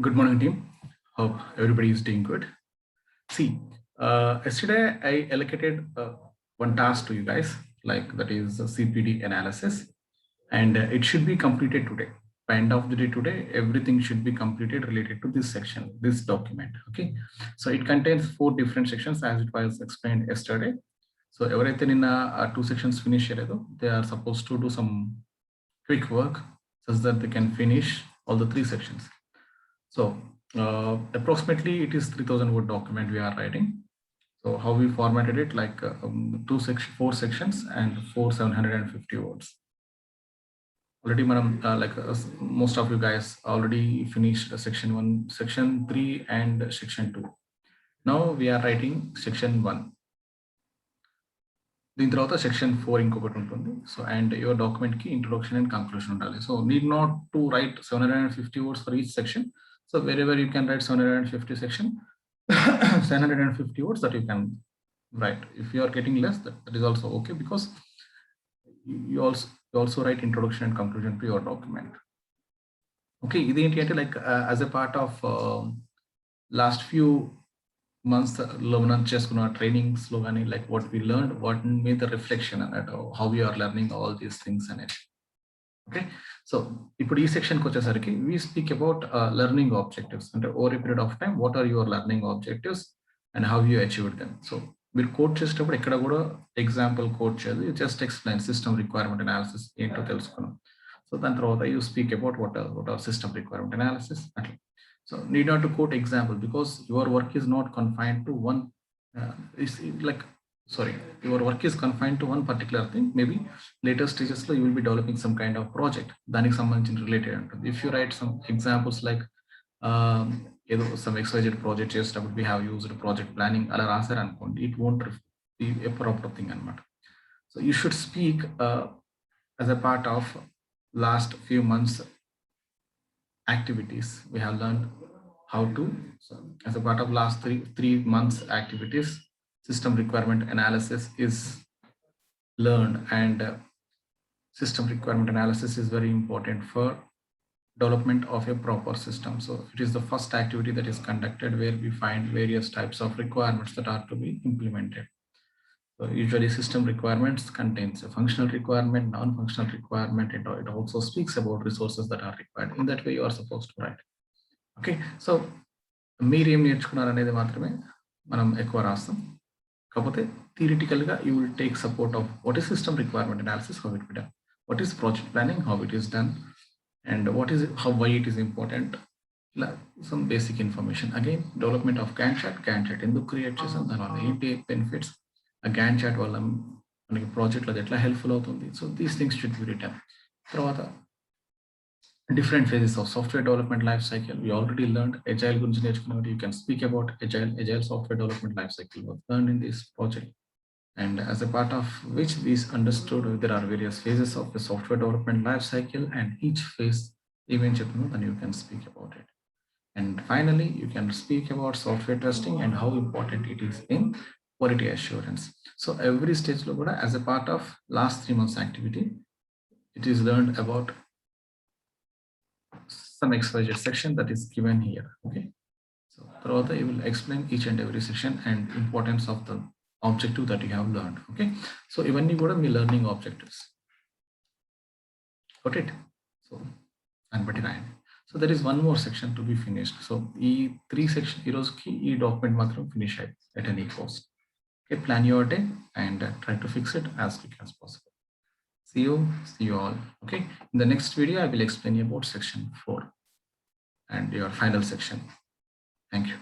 Good morning, team. Hope everybody is doing good. See, yesterday I allocated one task to you guys, like that is a CPD analysis, and it should be completed today. By end of the day today, everything should be completed related to this section, this document. Okay, so it contains 4 different sections as it was explained yesterday. So everything in 2 sections finish, they are supposed to do some quick work such that they can finish all the 3 sections. So approximately it is 3000 word document we are writing. So how we formatted it, like 4 sections and 750 words. Already, most of you guys already finished section 1, section 3 and section 2. Now we are writing section 1. దీని తర్వాత section 4 ఇంకొకటి ఉంటుంది. So and your document కి introduction and conclusion ఉండాలి. So need not to right 750 words for each section. So wherever you can write 750 section, 750 words that you can write. If you are getting less, that is also okay, because you also write introduction and conclusion to your document. Okay, ఇది like as a part of last few months మనం చేసుకున్న trainings లో కానీ like what we learned, what made the reflection అన్నట్టు, how we are learning all these things అనేది. Okay, so ఇప్పుడు ఈ సెక్షన్కి వచ్చేసరికి we speak about learning objectives, అంటే over a period of time what are your learning objectives and how you achieved them. So మీరు code చేసేటప్పుడు ఎక్కడ కూడా ఎగ్జాంపుల్ కోడ్ చేయదు, you just explain system requirement analysis ఏంటో తెలుసుకున్నాం. సో దాని తర్వాత you speak about what are system requirement analysis అట్లా. So need not to quote example, because your work is not confined to one your work is confined to one particular thing. Maybe later stages you will be developing some kind of project దానికి సంబంధించిన related ఉంటుంది. If you write some examples like some XYZ project చేసేటప్పుడు we have used project planning అలా రాశారు అనుకోండి, it won't be a proper thing అన్నమాట. So you should speak as a part of last few months activities we have learned how to. So as a part of last three months activities, system requirement analysis is learned, and system requirement analysis is very important for development of a proper system. So it is the first activity that is conducted where we find various types of requirements that are to be implemented. So usually system requirements contains a functional requirement, non-functional requirement, and it also speaks about resources that are required. In that way you are supposed to write. Okay, so మీరు ఏం నేర్చుకున్నారు అనేది మాత్రమే మనం ఎక్కువ రాస్తాం. కాకపోతే థియరిటికల్గా you will take support of what is system requirement analysis, how it be done, what is project planning, how it is done, and what is why it is important, ఇలా some basic information. Again development of Gantt chart ఎందుకు create చేసాం, దానివల్ల ఏంటి benefits, ఆ gain chart వల్ల మనకి ప్రాజెక్ట్లో ఎట్లా హెల్ప్ఫుల్ అవుతుంది. So these things should be written. తర్వాత different phases of software development life cycle. We already learned agile gurinchi నేర్చుకున్నాం. You can speak about agile software development life cycle was learned in this project, and as a part of which we understood there are various phases of the software development life cycle, and each phase even cheptunu then you can speak about it. And finally you can speak about software testing and how important it is in quality assurance. So every stage lo kuda as a part of last 3 months activity it is learned about some XYZ section that is given here. Okay, so Tarvata you will explain each and every section and importance of the objective that you have learned. Okay, so ivanni kuda me learning objectives. Got it? So and but so there is one more section to be finished. So ee 3 section heroes ki ee document matram finish at any cost. Okay, plan your day and try to fix it as quick as possible. See you all. Okay, in the next video I will explain about section 4 and your final section. Thank you.